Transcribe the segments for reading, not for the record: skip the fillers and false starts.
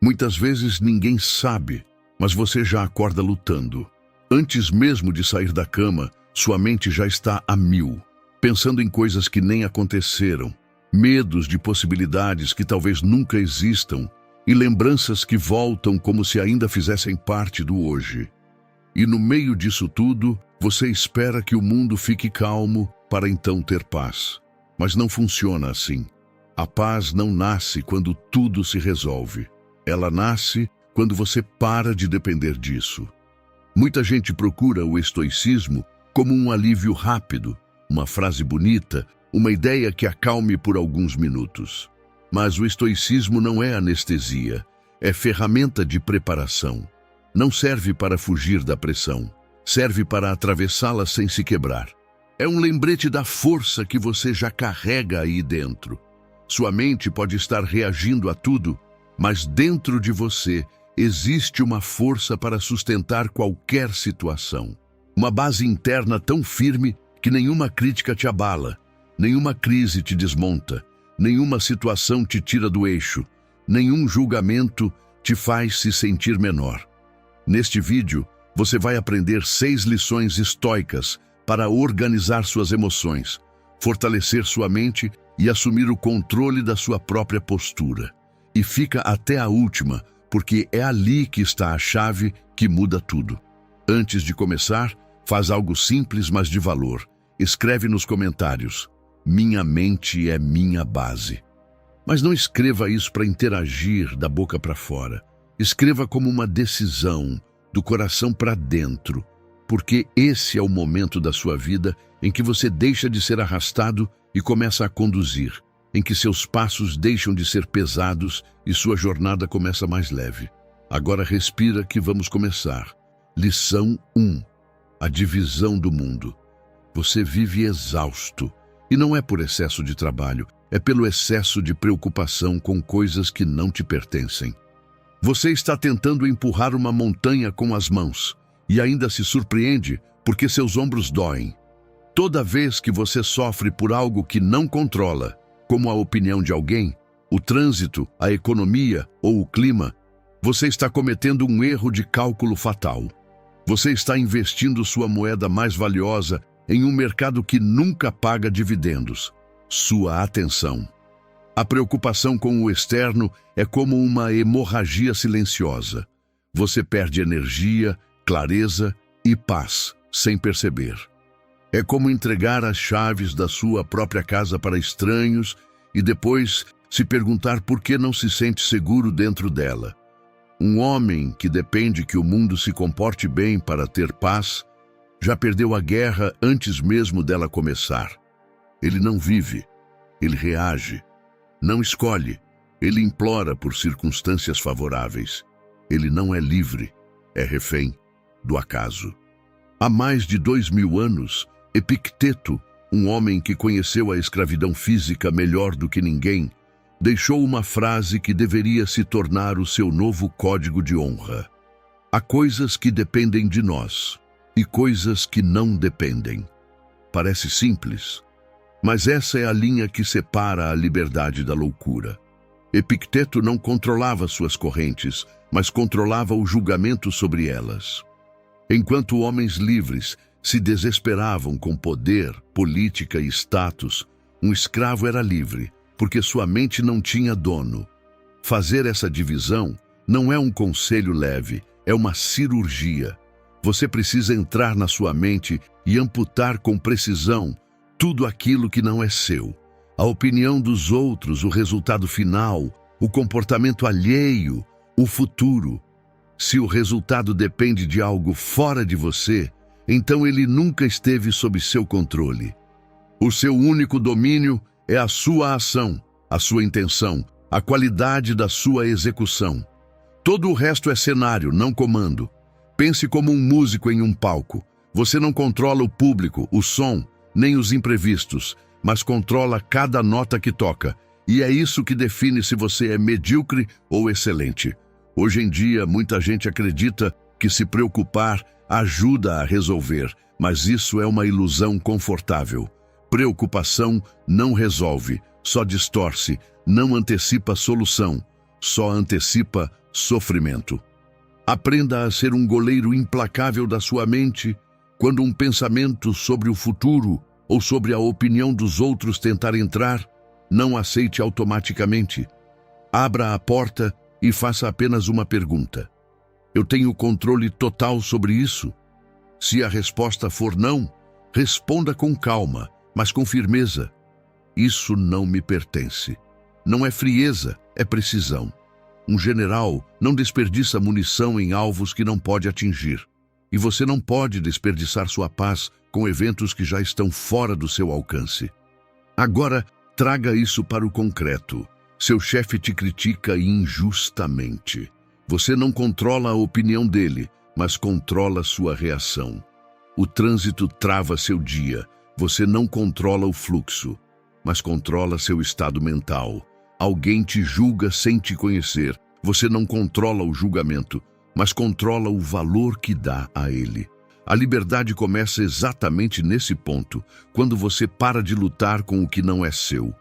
Muitas vezes ninguém sabe, mas você já acorda lutando. Antes mesmo de sair da cama, sua mente já está a mil, pensando em coisas que nem aconteceram, medos de possibilidades que talvez nunca existam e lembranças que voltam como se ainda fizessem parte do hoje. E no meio disso tudo, você espera que o mundo fique calmo para então ter paz. Mas não funciona assim. A paz não nasce quando tudo se resolve. Ela nasce quando você para de depender disso. Muita gente procura o estoicismo como um alívio rápido, uma frase bonita, uma ideia que acalme por alguns minutos. Mas o estoicismo não é anestesia, é ferramenta de preparação. Não serve para fugir da pressão, serve para atravessá-la sem se quebrar. É um lembrete da força que você já carrega aí dentro. Sua mente pode estar reagindo a tudo, mas dentro de você existe uma força para sustentar qualquer situação. Uma base interna tão firme que nenhuma crítica te abala, nenhuma crise te desmonta, nenhuma situação te tira do eixo, nenhum julgamento te faz se sentir menor. Neste vídeo, você vai aprender 6 lições estoicas para organizar suas emoções, fortalecer sua mente e assumir o controle da sua própria postura. E fica até a última, porque é ali que está a chave que muda tudo. Antes de começar, faz algo simples, mas de valor. Escreve nos comentários: minha mente é minha base. Mas não escreva isso para interagir da boca para fora. Escreva como uma decisão, do coração para dentro, porque esse é o momento da sua vida em que você deixa de ser arrastado e começa a conduzir, em que seus passos deixam de ser pesados e sua jornada começa mais leve. Agora respira que vamos começar. Lição 1. A divisão do mundo. Você vive exausto, e não é por excesso de trabalho, é pelo excesso de preocupação com coisas que não te pertencem. Você está tentando empurrar uma montanha com as mãos, e ainda se surpreende porque seus ombros doem. Toda vez que você sofre por algo que não controla, como a opinião de alguém, o trânsito, a economia ou o clima, você está cometendo um erro de cálculo fatal. Você está investindo sua moeda mais valiosa em um mercado que nunca paga dividendos: sua atenção. A preocupação com o externo é como uma hemorragia silenciosa. Você perde energia, clareza e paz sem perceber. É como entregar as chaves da sua própria casa para estranhos e depois se perguntar por que não se sente seguro dentro dela. Um homem que depende que o mundo se comporte bem para ter paz já perdeu a guerra antes mesmo dela começar. Ele não vive, ele reage. Não escolhe, ele implora por circunstâncias favoráveis. Ele não é livre, é refém do acaso. Há mais de 2000 anos, Epicteto, um homem que conheceu a escravidão física melhor do que ninguém, deixou uma frase que deveria se tornar o seu novo código de honra. Há coisas que dependem de nós e coisas que não dependem. Parece simples, mas essa é a linha que separa a liberdade da loucura. Epicteto não controlava suas correntes, mas controlava o julgamento sobre elas. Enquanto homens livres se desesperavam com poder, política e status, um escravo era livre, porque sua mente não tinha dono. Fazer essa divisão não é um conselho leve, é uma cirurgia. Você precisa entrar na sua mente e amputar com precisão tudo aquilo que não é seu. A opinião dos outros, o resultado final, o comportamento alheio, o futuro. Se o resultado depende de algo fora de você, então ele nunca esteve sob seu controle. O seu único domínio é a sua ação, a sua intenção, a qualidade da sua execução. Todo o resto é cenário, não comando. Pense como um músico em um palco. Você não controla o público, o som, nem os imprevistos, mas controla cada nota que toca. E é isso que define se você é medíocre ou excelente. Hoje em dia, muita gente acredita que se preocupar ajuda a resolver, mas isso é uma ilusão confortável. Preocupação não resolve, só distorce, não antecipa solução, só antecipa sofrimento. Aprenda a ser um goleiro implacável da sua mente quando um pensamento sobre o futuro ou sobre a opinião dos outros tentar entrar. Não aceite automaticamente. Abra a porta e faça apenas uma pergunta: eu tenho controle total sobre isso? Se a resposta for não, responda com calma, mas com firmeza: isso não me pertence. Não é frieza, é precisão. Um general não desperdiça munição em alvos que não pode atingir. E você não pode desperdiçar sua paz com eventos que já estão fora do seu alcance. Agora, traga isso para o concreto. Seu chefe te critica injustamente. Você não controla a opinião dele, mas controla sua reação. O trânsito trava seu dia. Você não controla o fluxo, mas controla seu estado mental. Alguém te julga sem te conhecer. Você não controla o julgamento, mas controla o valor que dá a ele. A liberdade começa exatamente nesse ponto, quando você para de lutar com o que não é seu.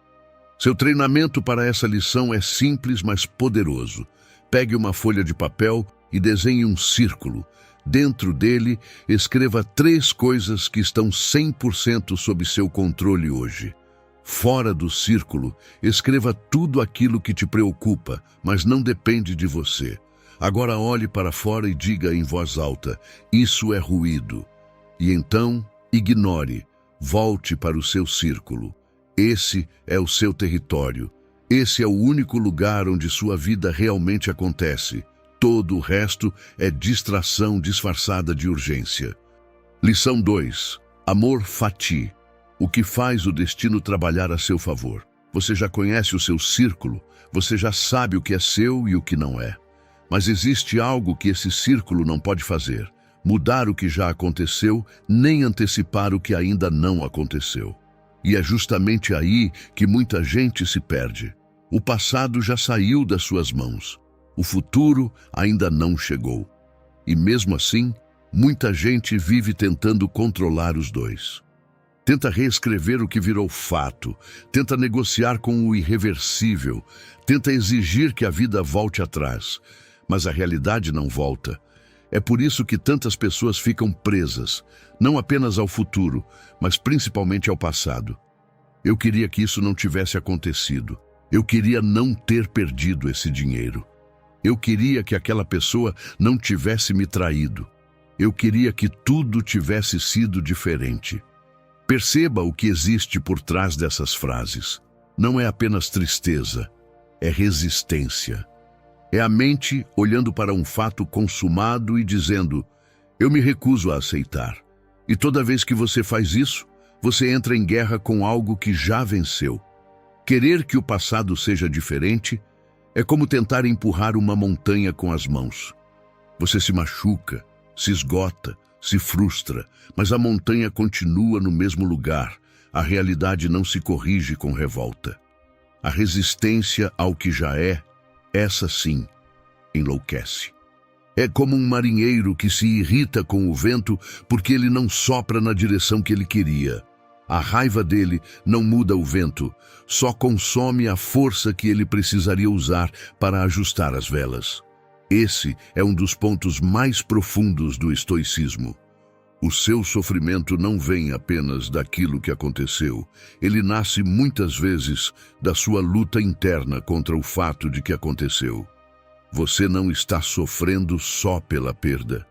Seu treinamento para essa lição é simples, mas poderoso. Pegue uma folha de papel e desenhe um círculo. Dentro dele, escreva 3 coisas que estão 100% sob seu controle hoje. Fora do círculo, escreva tudo aquilo que te preocupa, mas não depende de você. Agora olhe para fora e diga em voz alta: isso é ruído. E então, ignore. Volte para o seu círculo. Esse é o seu território. Esse é o único lugar onde sua vida realmente acontece. Todo o resto é distração disfarçada de urgência. Lição 2. Amor fati. O que faz o destino trabalhar a seu favor? Você já conhece o seu círculo, você já sabe o que é seu e o que não é. Mas existe algo que esse círculo não pode fazer: mudar o que já aconteceu, nem antecipar o que ainda não aconteceu. E é justamente aí que muita gente se perde. O passado já saiu das suas mãos. O futuro ainda não chegou. E mesmo assim, muita gente vive tentando controlar os dois. Tenta reescrever o que virou fato, tenta negociar com o irreversível, tenta exigir que a vida volte atrás. Mas a realidade não volta. É por isso que tantas pessoas ficam presas, não apenas ao futuro, mas principalmente ao passado. Eu queria que isso não tivesse acontecido. Eu queria não ter perdido esse dinheiro. Eu queria que aquela pessoa não tivesse me traído. Eu queria que tudo tivesse sido diferente. Perceba o que existe por trás dessas frases. Não é apenas tristeza, é resistência. É a mente olhando para um fato consumado e dizendo: eu me recuso a aceitar. E toda vez que você faz isso, você entra em guerra com algo que já venceu. Querer que o passado seja diferente é como tentar empurrar uma montanha com as mãos. Você se machuca, se esgota, se frustra, mas a montanha continua no mesmo lugar. A realidade não se corrige com revolta. A resistência ao que já é, essa sim, enlouquece. É como um marinheiro que se irrita com o vento porque ele não sopra na direção que ele queria. A raiva dele não muda o vento, só consome a força que ele precisaria usar para ajustar as velas. Esse é um dos pontos mais profundos do estoicismo. O seu sofrimento não vem apenas daquilo que aconteceu. Ele nasce muitas vezes da sua luta interna contra o fato de que aconteceu. Você não está sofrendo só pela perda.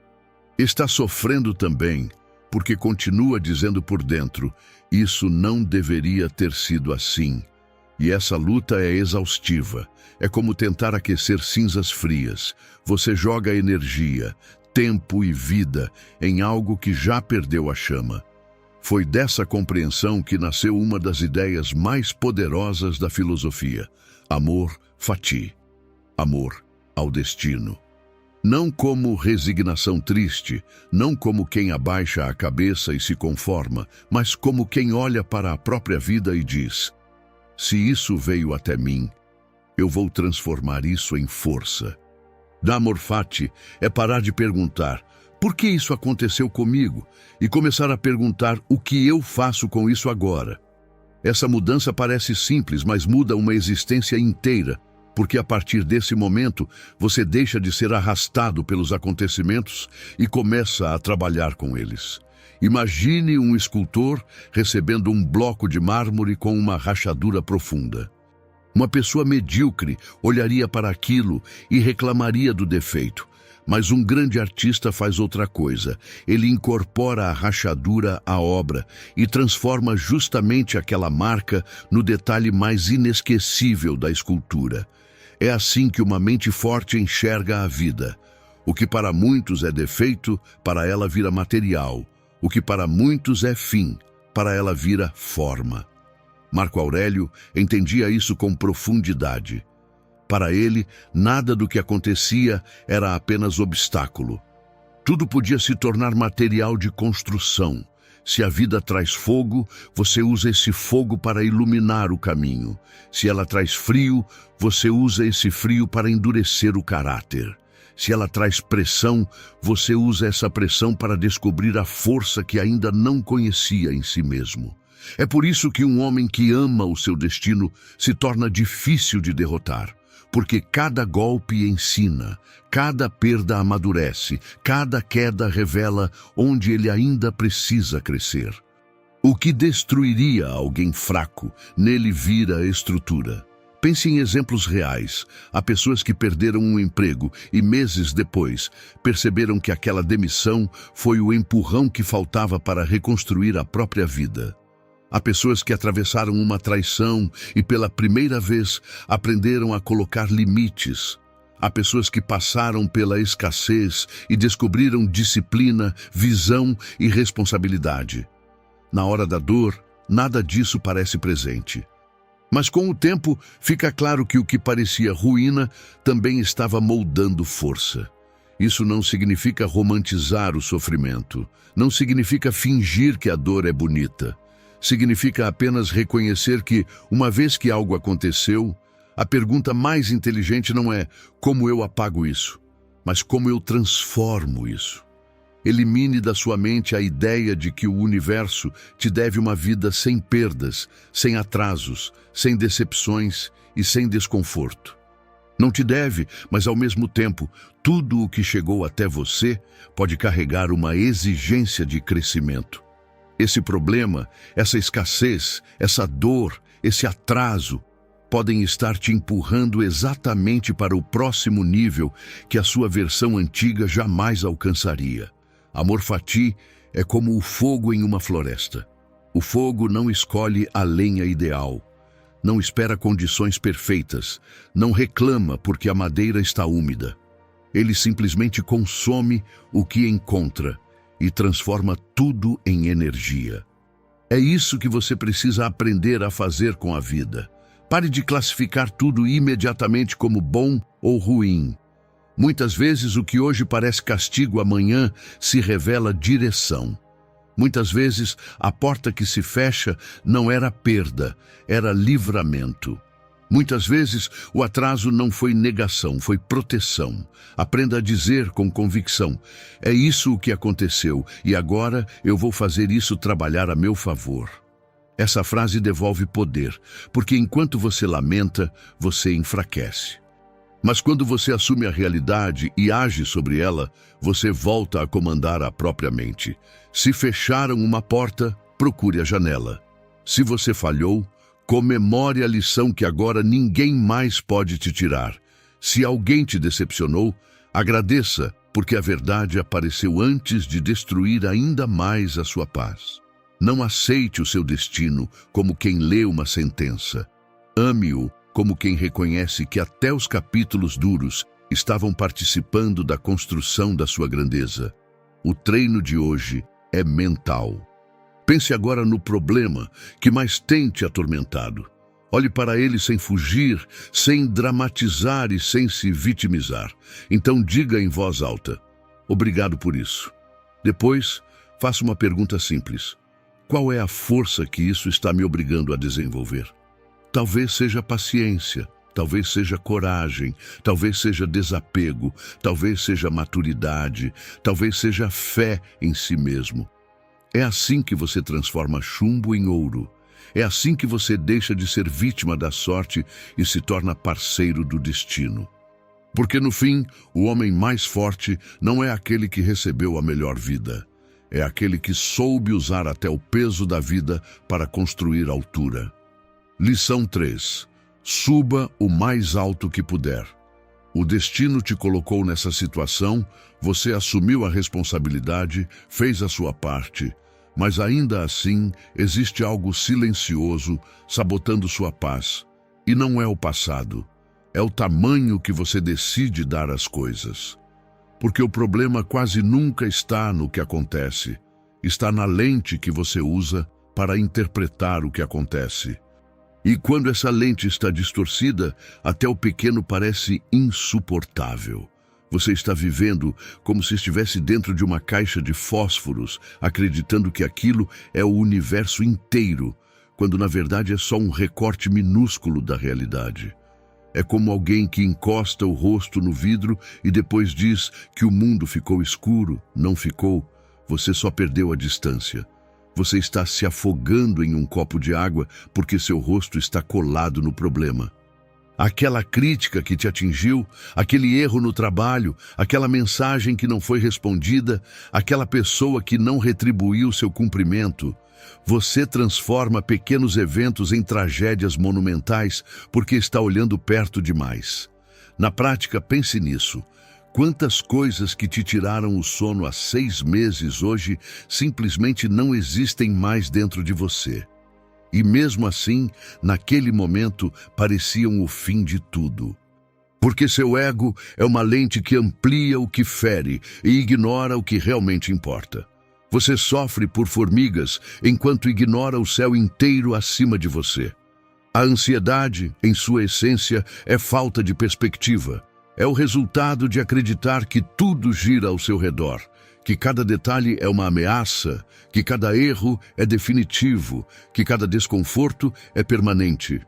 Está sofrendo também porque continua dizendo por dentro: isso não deveria ter sido assim. E essa luta é exaustiva. É como tentar aquecer cinzas frias. Você joga energia, tempo e vida em algo que já perdeu a chama. Foi dessa compreensão que nasceu uma das ideias mais poderosas da filosofia: amor fati. Amor ao destino. Não como resignação triste, não como quem abaixa a cabeça e se conforma, mas como quem olha para a própria vida e diz: se isso veio até mim, eu vou transformar isso em força. Amor fati é parar de perguntar: por que isso aconteceu comigo? E começar a perguntar: o que eu faço com isso agora? Essa mudança parece simples, mas muda uma existência inteira. porque a partir desse momento você deixa de ser arrastado pelos acontecimentos e começa a trabalhar com eles. Imagine um escultor recebendo um bloco de mármore com uma rachadura profunda. Uma pessoa medíocre olharia para aquilo e reclamaria do defeito, mas um grande artista faz outra coisa. Ele incorpora a rachadura à obra e transforma justamente aquela marca no detalhe mais inesquecível da escultura. É assim que uma mente forte enxerga a vida. O que para muitos é defeito, para ela vira material. O que para muitos é fim, para ela vira forma. Marco Aurélio entendia isso com profundidade. Para ele, nada do que acontecia era apenas obstáculo. Tudo podia se tornar material de construção. Se a vida traz fogo, você usa esse fogo para iluminar o caminho. Se ela traz frio, você usa esse frio para endurecer o caráter. Se ela traz pressão, você usa essa pressão para descobrir a força que ainda não conhecia em si mesmo. É por isso que um homem que ama o seu destino se torna difícil de derrotar. Porque cada golpe ensina, cada perda amadurece, cada queda revela onde ele ainda precisa crescer. O que destruiria alguém fraco, nele vira estrutura. Pense em exemplos reais. Há pessoas que perderam um emprego e meses depois perceberam que aquela demissão foi o empurrão que faltava para reconstruir a própria vida. Há pessoas que atravessaram uma traição e pela primeira vez aprenderam a colocar limites. Há pessoas que passaram pela escassez e descobriram disciplina, visão e responsabilidade. Na hora da dor, nada disso parece presente. Mas com o tempo, fica claro que o que parecia ruína também estava moldando força. Isso não significa romantizar o sofrimento. Não significa fingir que a dor é bonita. Significa apenas reconhecer que, uma vez que algo aconteceu, a pergunta mais inteligente não é como eu apago isso, mas como eu transformo isso. Elimine da sua mente a ideia de que o universo te deve uma vida sem perdas, sem atrasos, sem decepções e sem desconforto. Não te deve, mas ao mesmo tempo, tudo o que chegou até você pode carregar uma exigência de crescimento. Esse problema, essa escassez, essa dor, esse atraso, podem estar te empurrando exatamente para o próximo nível que a sua versão antiga jamais alcançaria. Amor fati é como o fogo em uma floresta. O fogo não escolhe a lenha ideal, não espera condições perfeitas, não reclama porque a madeira está úmida. Ele simplesmente consome o que encontra e transforma tudo em energia. É isso que você precisa aprender a fazer com a vida. Pare de classificar tudo imediatamente como bom ou ruim. Muitas vezes o que hoje parece castigo amanhã se revela direção. Muitas vezes a porta que se fecha não era perda, era livramento. Muitas vezes o atraso não foi negação, foi proteção. Aprenda a dizer com convicção: é isso o que aconteceu e agora eu vou fazer isso trabalhar a meu favor. Essa frase devolve poder, porque enquanto você lamenta, você enfraquece. Mas quando você assume a realidade e age sobre ela, você volta a comandar a própria mente. Se fecharam uma porta, procure a janela. Se você falhou, comemore a lição que agora ninguém mais pode te tirar. Se alguém te decepcionou, agradeça, porque a verdade apareceu antes de destruir ainda mais a sua paz. Não aceite o seu destino como quem lê uma sentença. Ame-o como quem reconhece que até os capítulos duros estavam participando da construção da sua grandeza. O treino de hoje é mental. Pense agora no problema que mais tem te atormentado. Olhe para ele sem fugir, sem dramatizar e sem se vitimizar. Então diga em voz alta: obrigado por isso. Depois, faça uma pergunta simples: qual é a força que isso está me obrigando a desenvolver? Talvez seja paciência, talvez seja coragem, talvez seja desapego, talvez seja maturidade, talvez seja fé em si mesmo. É assim que você transforma chumbo em ouro. É assim que você deixa de ser vítima da sorte e se torna parceiro do destino. Porque no fim, o homem mais forte não é aquele que recebeu a melhor vida. É aquele que soube usar até o peso da vida para construir altura. Lição 3. Suba o mais alto que puder. O destino te colocou nessa situação, você assumiu a responsabilidade, fez a sua parte, mas ainda assim existe algo silencioso sabotando sua paz. E não é o passado, é o tamanho que você decide dar às coisas. Porque o problema quase nunca está no que acontece, está na lente que você usa para interpretar o que acontece. E quando essa lente está distorcida, até o pequeno parece insuportável. Você está vivendo como se estivesse dentro de uma caixa de fósforos, acreditando que aquilo é o universo inteiro, quando na verdade é só um recorte minúsculo da realidade. É como alguém que encosta o rosto no vidro e depois diz que o mundo ficou escuro. Não ficou, você só perdeu a distância. Você está se afogando em um copo de água porque seu rosto está colado no problema. Aquela crítica que te atingiu, aquele erro no trabalho, aquela mensagem que não foi respondida, aquela pessoa que não retribuiu seu cumprimento. Você transforma pequenos eventos em tragédias monumentais porque está olhando perto demais. Na prática, pense nisso. Quantas coisas que te tiraram o sono há 6 meses hoje simplesmente não existem mais dentro de você. E mesmo assim, naquele momento, pareciam o fim de tudo. Porque seu ego é uma lente que amplia o que fere e ignora o que realmente importa. Você sofre por formigas enquanto ignora o céu inteiro acima de você. A ansiedade, em sua essência, é falta de perspectiva. É o resultado de acreditar que tudo gira ao seu redor, que cada detalhe é uma ameaça, que cada erro é definitivo, que cada desconforto é permanente.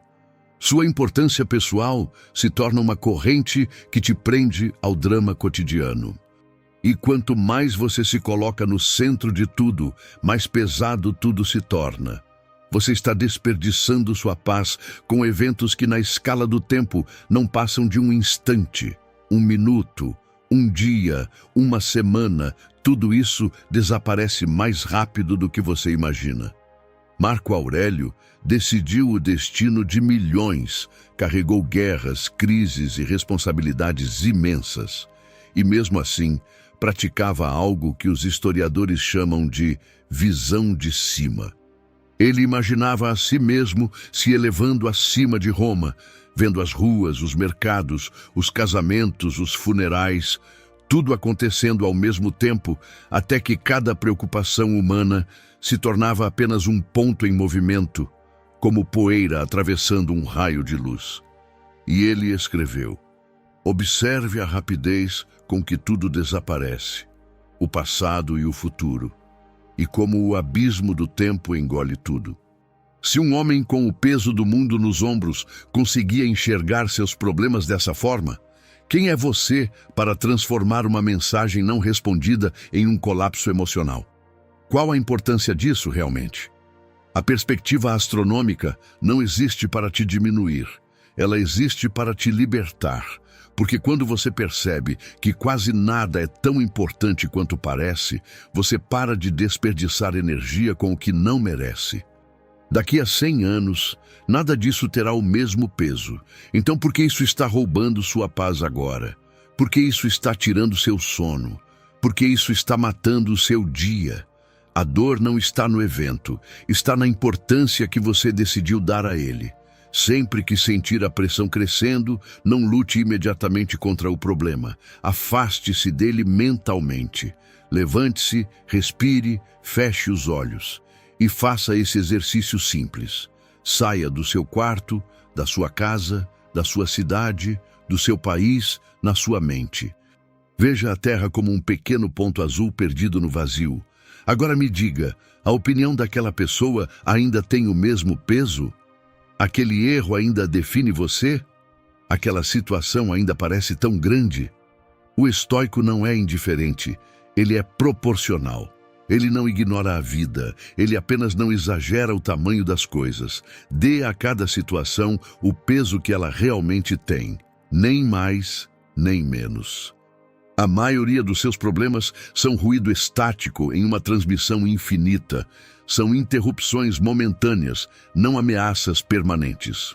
Sua importância pessoal se torna uma corrente que te prende ao drama cotidiano. E quanto mais você se coloca no centro de tudo, mais pesado tudo se torna. Você está desperdiçando sua paz com eventos que na escala do tempo não passam de um instante, um minuto, um dia, uma semana. Tudo isso desaparece mais rápido do que você imagina. Marco Aurélio decidiu o destino de milhões, carregou guerras, crises e responsabilidades imensas. E mesmo assim, praticava algo que os historiadores chamam de visão de cima. Ele imaginava a si mesmo se elevando acima de Roma, vendo as ruas, os mercados, os casamentos, os funerais, tudo acontecendo ao mesmo tempo, até que cada preocupação humana se tornava apenas um ponto em movimento, como poeira atravessando um raio de luz. E ele escreveu: observe a rapidez com que tudo desaparece, o passado e o futuro, e como o abismo do tempo engole tudo. Se um homem com o peso do mundo nos ombros conseguia enxergar seus problemas dessa forma, quem é você para transformar uma mensagem não respondida em um colapso emocional? Qual a importância disso realmente? A perspectiva astronômica não existe para te diminuir, ela existe para te libertar. Porque quando você percebe que quase nada é tão importante quanto parece, você para de desperdiçar energia com o que não merece. Daqui a 100 anos, nada disso terá o mesmo peso. Então por que isso está roubando sua paz agora? Por que isso está tirando seu sono? Por que isso está matando o seu dia? A dor não está no evento, está na importância que você decidiu dar a ele. Sempre que sentir a pressão crescendo, não lute imediatamente contra o problema. Afaste-se dele mentalmente. Levante-se, respire, feche os olhos e faça esse exercício simples. Saia do seu quarto, da sua casa, da sua cidade, do seu país, na sua mente. Veja a Terra como um pequeno ponto azul perdido no vazio. Agora me diga, a opinião daquela pessoa ainda tem o mesmo peso? Aquele erro ainda define você? Aquela situação ainda parece tão grande? O estoico não é indiferente, ele é proporcional. Ele não ignora a vida, ele apenas não exagera o tamanho das coisas. Dê a cada situação o peso que ela realmente tem, nem mais, nem menos. A maioria dos seus problemas são ruído estático em uma transmissão infinita. São interrupções momentâneas, não ameaças permanentes.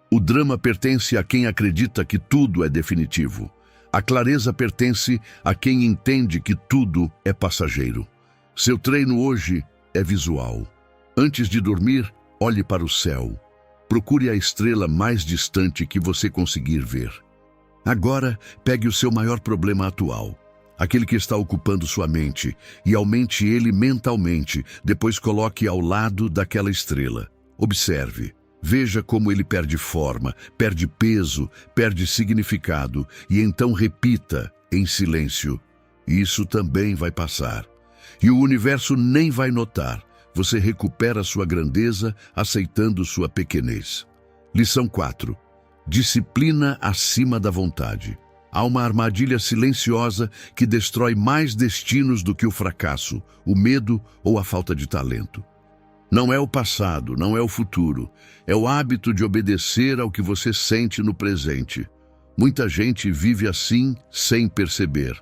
O drama pertence a quem acredita que tudo é definitivo. A clareza pertence a quem entende que tudo é passageiro. Seu treino hoje é visual. Antes de dormir, olhe para o céu. Procure a estrela mais distante que você conseguir ver. Agora, pegue o seu maior problema atual, aquele que está ocupando sua mente, e aumente ele mentalmente, depois coloque ao lado daquela estrela. Observe. Veja como ele perde forma, perde peso, perde significado, e então repita, em silêncio: isso também vai passar. E o universo nem vai notar. Você recupera sua grandeza, aceitando sua pequenez. Lição 4. Disciplina acima da vontade. Há uma armadilha silenciosa que destrói mais destinos do que o fracasso, o medo ou a falta de talento. Não é o passado, não é o futuro. É o hábito de obedecer ao que você sente no presente. Muita gente vive assim sem perceber.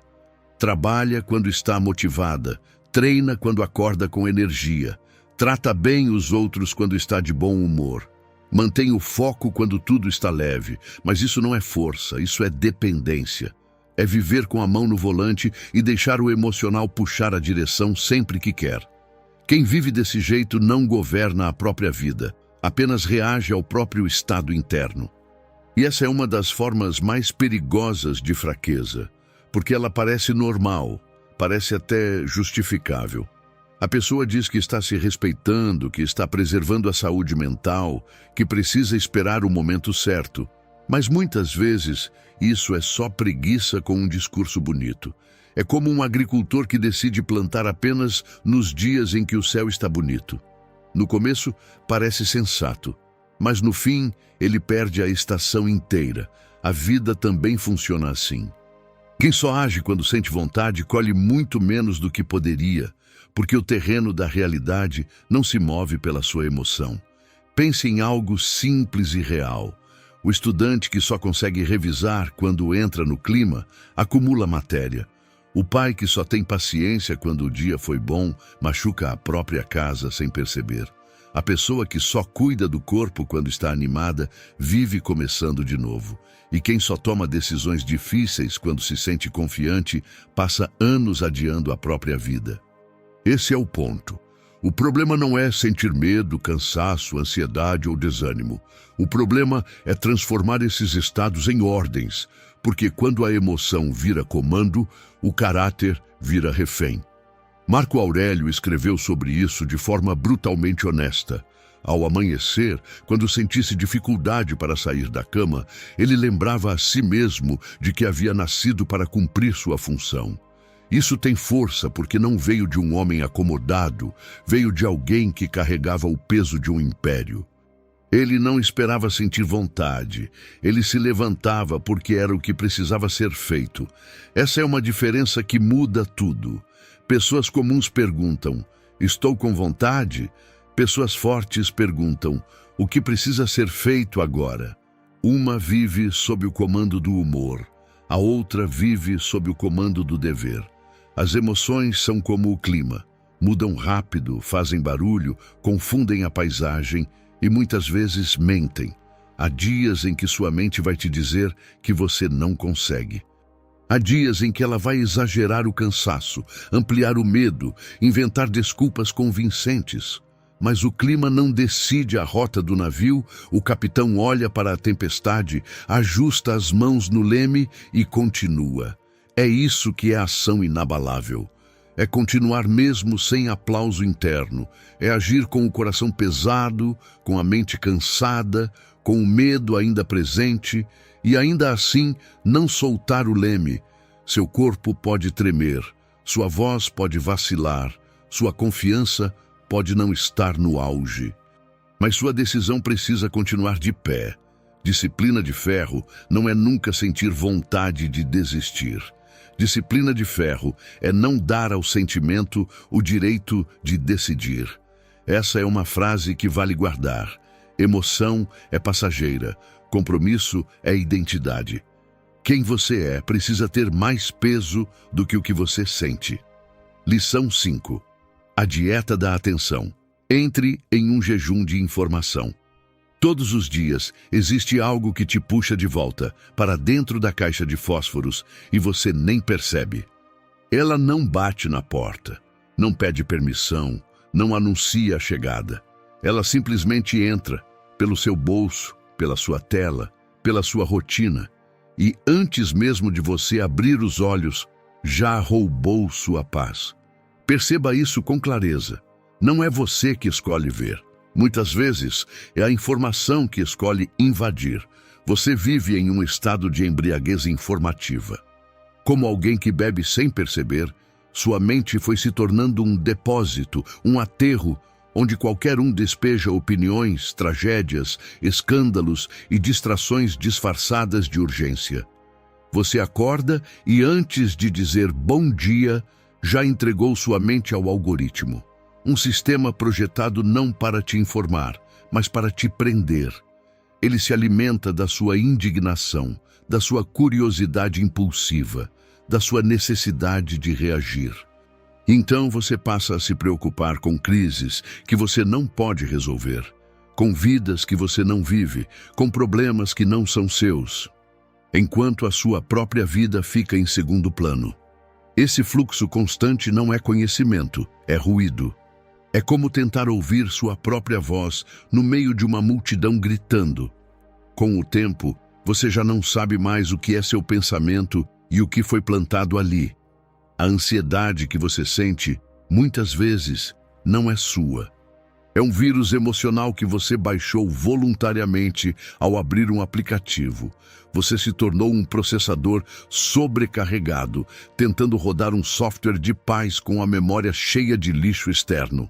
Trabalha quando está motivada, treina quando acorda com energia, trata bem os outros quando está de bom humor. Mantém o foco quando tudo está leve, mas isso não é força, isso é dependência. É viver com a mão no volante e deixar o emocional puxar a direção sempre que quer. Quem vive desse jeito não governa a própria vida, apenas reage ao próprio estado interno. E essa é uma das formas mais perigosas de fraqueza, porque ela parece normal, parece até justificável. A pessoa diz que está se respeitando, que está preservando a saúde mental, que precisa esperar o momento certo. Mas muitas vezes isso é só preguiça com um discurso bonito. É como um agricultor que decide plantar apenas nos dias em que o céu está bonito. No começo parece sensato, mas no fim ele perde a estação inteira. A vida também funciona assim. Quem só age quando sente vontade colhe muito menos do que poderia, porque o terreno da realidade não se move pela sua emoção. Pense em algo simples e real. O estudante que só consegue revisar quando entra no clima, acumula matéria. O pai que só tem paciência quando o dia foi bom, machuca a própria casa sem perceber. A pessoa que só cuida do corpo quando está animada, vive começando de novo. E quem só toma decisões difíceis quando se sente confiante, passa anos adiando a própria vida. Esse é o ponto. O problema não é sentir medo, cansaço, ansiedade ou desânimo. O problema é transformar esses estados em ordens, porque quando a emoção vira comando, o caráter vira refém. Marco Aurélio escreveu sobre isso de forma brutalmente honesta. Ao amanhecer, quando sentisse dificuldade para sair da cama, ele lembrava a si mesmo de que havia nascido para cumprir sua função. Isso tem força porque não veio de um homem acomodado, veio de alguém que carregava o peso de um império. Ele não esperava sentir vontade, ele se levantava porque era o que precisava ser feito. Essa é uma diferença que muda tudo. Pessoas comuns perguntam: estou com vontade? Pessoas fortes perguntam: o que precisa ser feito agora? Uma vive sob o comando do humor, a outra vive sob o comando do dever. As emoções são como o clima, mudam rápido, fazem barulho, confundem a paisagem e muitas vezes mentem. Há dias em que sua mente vai te dizer que você não consegue. Há dias em que ela vai exagerar o cansaço, ampliar o medo, inventar desculpas convincentes. Mas o clima não decide a rota do navio, o capitão olha para a tempestade, ajusta as mãos no leme e continua. É isso que é ação inabalável. É continuar mesmo sem aplauso interno. É agir com o coração pesado, com a mente cansada, com o medo ainda presente e ainda assim não soltar o leme. Seu corpo pode tremer, sua voz pode vacilar, sua confiança pode não estar no auge. Mas sua decisão precisa continuar de pé. Disciplina de ferro não é nunca sentir vontade de desistir. Disciplina de ferro é não dar ao sentimento o direito de decidir. Essa é uma frase que vale guardar. Emoção é passageira, compromisso é identidade. Quem você é precisa ter mais peso do que o que você sente. Lição 5. A dieta da atenção. Entre em um jejum de informação. Todos os dias existe algo que te puxa de volta para dentro da caixa de fósforos e você nem percebe. Ela não bate na porta, não pede permissão, não anuncia a chegada. Ela simplesmente entra pelo seu bolso, pela sua tela, pela sua rotina e antes mesmo de você abrir os olhos, já roubou sua paz. Perceba isso com clareza. Não é você que escolhe ver. Muitas vezes, é a informação que escolhe invadir. Você vive em um estado de embriaguez informativa. Como alguém que bebe sem perceber, sua mente foi se tornando um depósito, um aterro, onde qualquer um despeja opiniões, tragédias, escândalos e distrações disfarçadas de urgência. Você acorda e antes de dizer bom dia, já entregou sua mente ao algoritmo. Um sistema projetado não para te informar, mas para te prender. Ele se alimenta da sua indignação, da sua curiosidade impulsiva, da sua necessidade de reagir. Então você passa a se preocupar com crises que você não pode resolver, com vidas que você não vive, com problemas que não são seus, enquanto a sua própria vida fica em segundo plano. Esse fluxo constante não é conhecimento, é ruído. É como tentar ouvir sua própria voz no meio de uma multidão gritando. Com o tempo, você já não sabe mais o que é seu pensamento e o que foi plantado ali. A ansiedade que você sente, muitas vezes, não é sua. É um vírus emocional que você baixou voluntariamente ao abrir um aplicativo. Você se tornou um processador sobrecarregado, tentando rodar um software de paz com a memória cheia de lixo externo.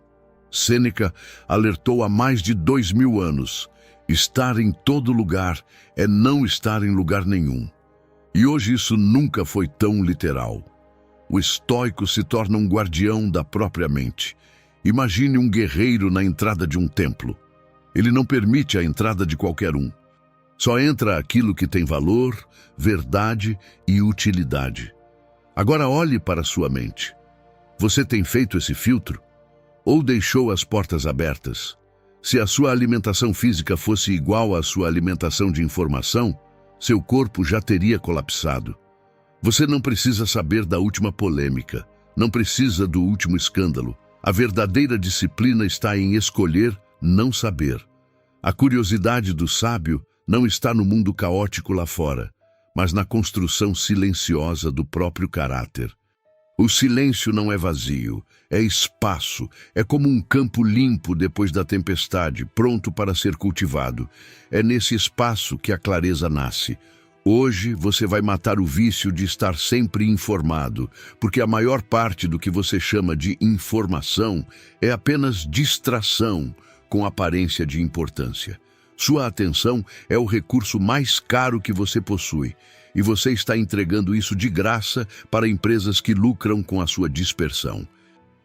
Sêneca alertou há mais de 2000 anos. Estar em todo lugar é não estar em lugar nenhum. E hoje isso nunca foi tão literal. O estoico se torna um guardião da própria mente. Imagine um guerreiro na entrada de um templo. Ele não permite a entrada de qualquer um. Só entra aquilo que tem valor, verdade e utilidade. Agora olhe para sua mente. Você tem feito esse filtro? Ou deixou as portas abertas? Se a sua alimentação física fosse igual à sua alimentação de informação, seu corpo já teria colapsado. Você não precisa saber da última polêmica, não precisa do último escândalo. A verdadeira disciplina está em escolher não saber. A curiosidade do sábio não está no mundo caótico lá fora, mas na construção silenciosa do próprio caráter. O silêncio não é vazio, é espaço, é como um campo limpo depois da tempestade, pronto para ser cultivado. É nesse espaço que a clareza nasce. Hoje você vai matar o vício de estar sempre informado, porque a maior parte do que você chama de informação é apenas distração com aparência de importância. Sua atenção é o recurso mais caro que você possui, e você está entregando isso de graça para empresas que lucram com a sua dispersão.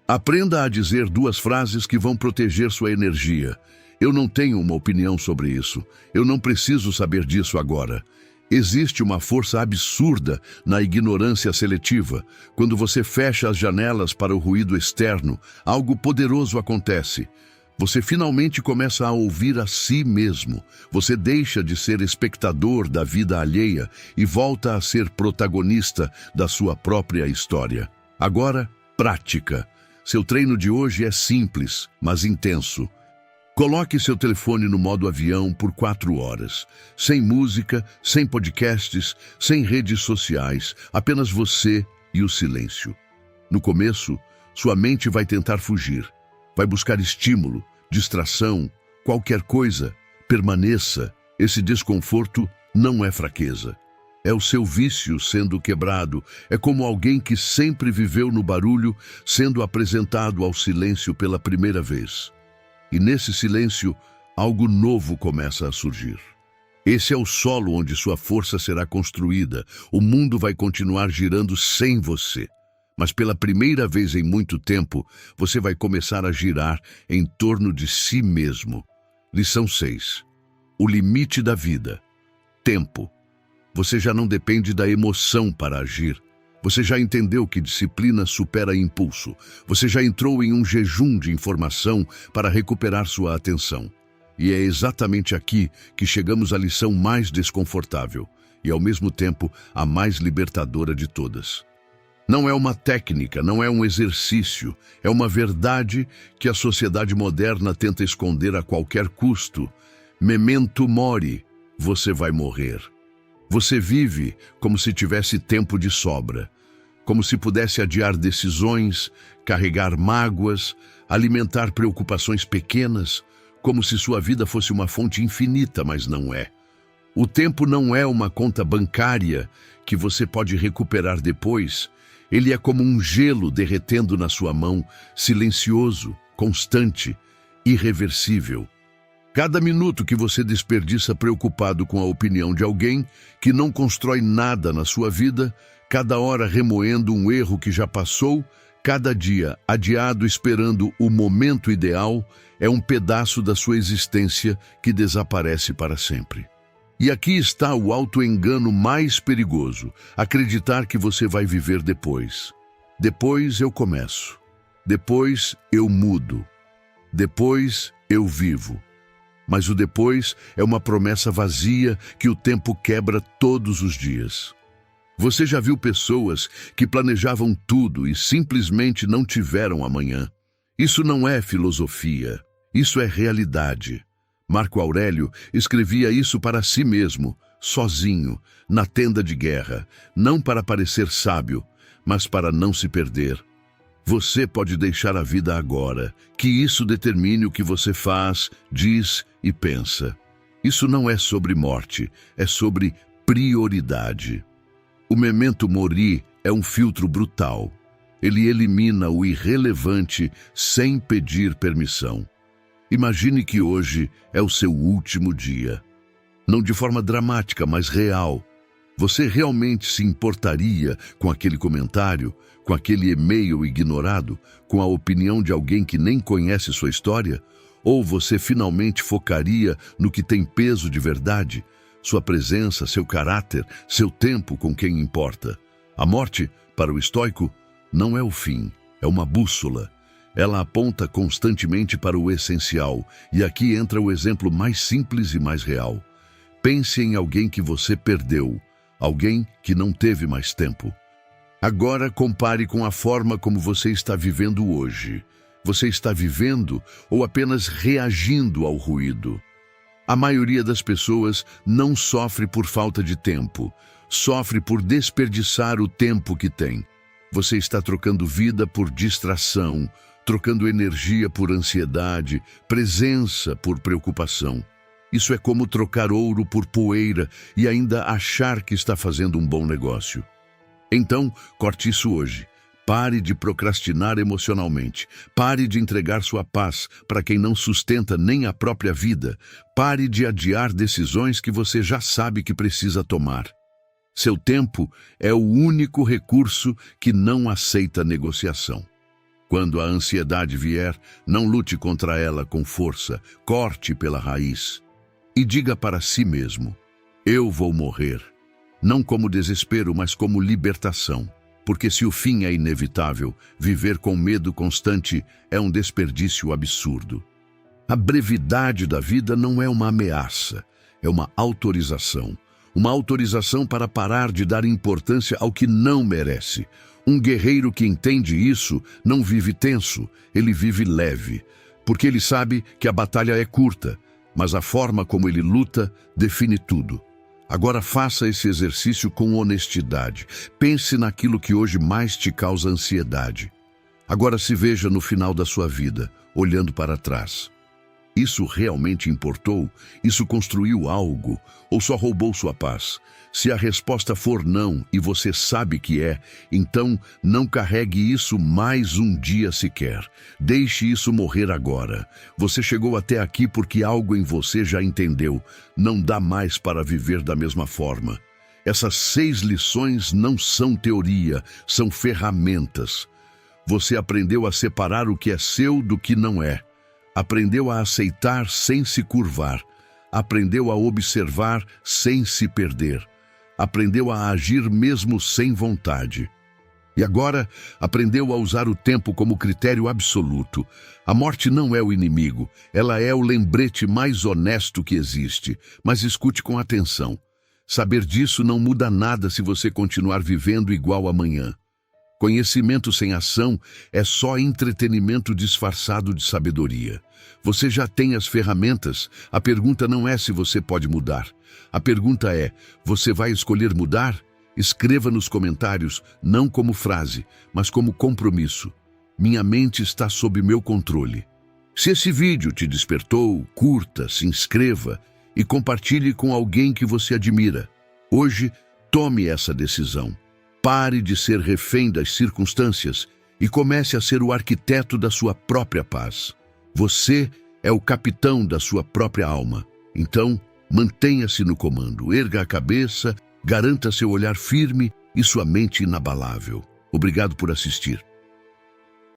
Aprenda a dizer 2 frases que vão proteger sua energia. Eu não tenho uma opinião sobre isso. Eu não preciso saber disso agora. Existe uma força absurda na ignorância seletiva. Quando você fecha as janelas para o ruído externo, algo poderoso acontece. Você finalmente começa a ouvir a si mesmo. Você deixa de ser espectador da vida alheia e volta a ser protagonista da sua própria história. Agora, prática. Seu treino de hoje é simples, mas intenso. Coloque seu telefone no modo avião por 4 horas. Sem música, sem podcasts, sem redes sociais, apenas você e o silêncio. No começo, sua mente vai tentar fugir. Vai buscar estímulo, distração, qualquer coisa. Permaneça. Esse desconforto não é fraqueza. É o seu vício sendo quebrado. É como alguém que sempre viveu no barulho sendo apresentado ao silêncio pela primeira vez. E nesse silêncio, algo novo começa a surgir. Esse é o solo onde sua força será construída. O mundo vai continuar girando sem você. Mas pela primeira vez em muito tempo, você vai começar a girar em torno de si mesmo. Lição 6. O limite da vida. Tempo. Você já não depende da emoção para agir. Você já entendeu que disciplina supera impulso. Você já entrou em um jejum de informação para recuperar sua atenção. E é exatamente aqui que chegamos à lição mais desconfortável e, ao mesmo tempo, a mais libertadora de todas. Não é uma técnica, não é um exercício, é uma verdade que a sociedade moderna tenta esconder a qualquer custo. Memento mori, você vai morrer. Você vive como se tivesse tempo de sobra, como se pudesse adiar decisões, carregar mágoas, alimentar preocupações pequenas, como se sua vida fosse uma fonte infinita, mas não é. O tempo não é uma conta bancária que você pode recuperar depois. Ele é como um gelo derretendo na sua mão, silencioso, constante, irreversível. Cada minuto que você desperdiça preocupado com a opinião de alguém que não constrói nada na sua vida, cada hora remoendo um erro que já passou, cada dia adiado esperando o momento ideal, é um pedaço da sua existência que desaparece para sempre. E aqui está o auto-engano mais perigoso, acreditar que você vai viver depois. Depois eu começo. Depois eu mudo. Depois eu vivo. Mas o depois é uma promessa vazia que o tempo quebra todos os dias. Você já viu pessoas que planejavam tudo e simplesmente não tiveram amanhã? Isso não é filosofia, isso é realidade. Marco Aurélio escrevia isso para si mesmo, sozinho, na tenda de guerra, não para parecer sábio, mas para não se perder. Você pode deixar a vida agora, que isso determine o que você faz, diz e pensa. Isso não é sobre morte, é sobre prioridade. O memento mori é um filtro brutal. Ele elimina o irrelevante sem pedir permissão. Imagine que hoje é o seu último dia. Não de forma dramática, mas real. Você realmente se importaria com aquele comentário, com aquele e-mail ignorado, com a opinião de alguém que nem conhece sua história? Ou você finalmente focaria no que tem peso de verdade? Sua presença, seu caráter, seu tempo com quem importa. A morte, para o estoico, não é o fim, é uma bússola. Ela aponta constantemente para o essencial, e aqui entra o exemplo mais simples e mais real. Pense em alguém que você perdeu, alguém que não teve mais tempo. Agora compare com a forma como você está vivendo hoje. Você está vivendo ou apenas reagindo ao ruído? A maioria das pessoas não sofre por falta de tempo, sofre por desperdiçar o tempo que tem. Você está trocando vida por distração, trocando energia por ansiedade, presença por preocupação. Isso é como trocar ouro por poeira e ainda achar que está fazendo um bom negócio. Então, corte isso hoje. Pare de procrastinar emocionalmente. Pare de entregar sua paz para quem não sustenta nem a própria vida. Pare de adiar decisões que você já sabe que precisa tomar. Seu tempo é o único recurso que não aceita negociação. Quando a ansiedade vier, não lute contra ela com força, corte pela raiz. E diga para si mesmo: eu vou morrer. Não como desespero, mas como libertação. Porque se o fim é inevitável, viver com medo constante é um desperdício absurdo. A brevidade da vida não é uma ameaça, é uma autorização. Uma autorização para parar de dar importância ao que não merece. Um guerreiro que entende isso não vive tenso, ele vive leve. Porque ele sabe que a batalha é curta, mas a forma como ele luta define tudo. Agora faça esse exercício com honestidade. Pense naquilo que hoje mais te causa ansiedade. Agora se veja no final da sua vida, olhando para trás. Isso realmente importou? Isso construiu algo? Ou só roubou sua paz? Se a resposta for não, e você sabe que é, então não carregue isso mais um dia sequer. Deixe isso morrer agora. Você chegou até aqui porque algo em você já entendeu. Não dá mais para viver da mesma forma. Essas 6 lições não são teoria, são ferramentas. Você aprendeu a separar o que é seu do que não é. Aprendeu a aceitar sem se curvar. Aprendeu a observar sem se perder. Aprendeu a agir mesmo sem vontade. E agora, aprendeu a usar o tempo como critério absoluto. A morte não é o inimigo, ela é o lembrete mais honesto que existe. Mas escute com atenção. Saber disso não muda nada se você continuar vivendo igual amanhã. Conhecimento sem ação é só entretenimento disfarçado de sabedoria. Você já tem as ferramentas. A pergunta não é se você pode mudar. A pergunta é, você vai escolher mudar? Escreva nos comentários, não como frase, mas como compromisso. Minha mente está sob meu controle. Se esse vídeo te despertou, curta, se inscreva e compartilhe com alguém que você admira. Hoje, tome essa decisão. Pare de ser refém das circunstâncias e comece a ser o arquiteto da sua própria paz. Você é o capitão da sua própria alma. Então, mantenha-se no comando, erga a cabeça, garanta seu olhar firme e sua mente inabalável. Obrigado por assistir.